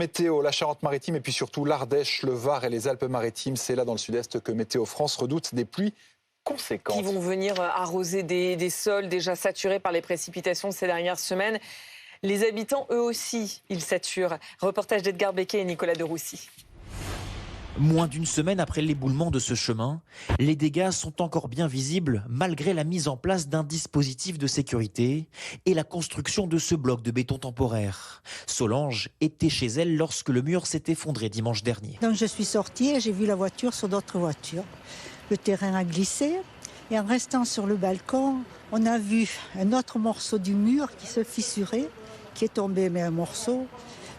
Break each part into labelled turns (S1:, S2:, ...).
S1: Météo, la Charente-Maritime et puis surtout l'Ardèche, le Var et les Alpes-Maritimes. C'est là dans le sud-est que Météo France redoute des pluies conséquentes.
S2: Qui vont venir arroser des sols déjà saturés par les précipitations ces dernières semaines. Les habitants, eux aussi, ils saturent. Reportage d'Edgar Becquet et Nicolas de Roussy.
S3: Moins d'une semaine après l'éboulement de ce chemin, les dégâts sont encore bien visibles malgré la mise en place d'un dispositif de sécurité et la construction de ce bloc de béton temporaire. Solange était chez elle lorsque le mur s'est effondré dimanche dernier.
S4: Donc je suis sortie et j'ai vu la voiture sur d'autres voitures. Le terrain a glissé et en restant sur le balcon, on a vu un autre morceau du mur qui se fissurait, qui est tombé, mais un morceau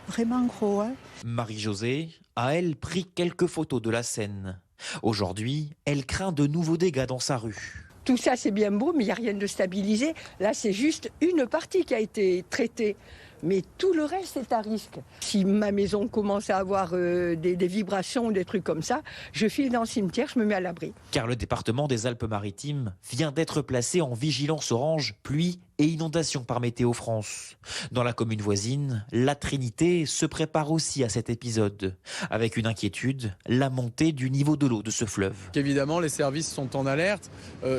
S4: vraiment gros.
S3: Marie-Josée a, elle, pris quelques photos de la scène. Aujourd'hui, elle craint de nouveaux dégâts dans sa rue.
S5: Tout ça, c'est bien beau, mais il n'y a rien de stabilisé. Là, c'est juste une partie qui a été traitée. Mais tout le reste est à risque. Si ma maison commence à avoir des vibrations, des trucs comme ça, je file dans le cimetière, je me mets à l'abri.
S3: Car le département des Alpes-Maritimes vient d'être placé en vigilance orange, pluie et inondation par Météo France. Dans la commune voisine, la Trinité se prépare aussi à cet épisode, avec une inquiétude, la montée du niveau de l'eau de ce fleuve.
S6: Évidemment, les services sont en alerte.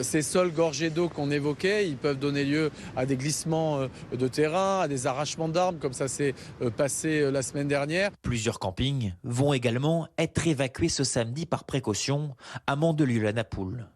S6: Ces sols gorgés d'eau qu'on évoquait, ils peuvent donner lieu à des glissements de terrain, à des arrachements d'arbres, comme ça s'est passé la semaine dernière.
S3: Plusieurs campings vont également être évacués ce samedi par précaution à Mandelieu-la-Napoule.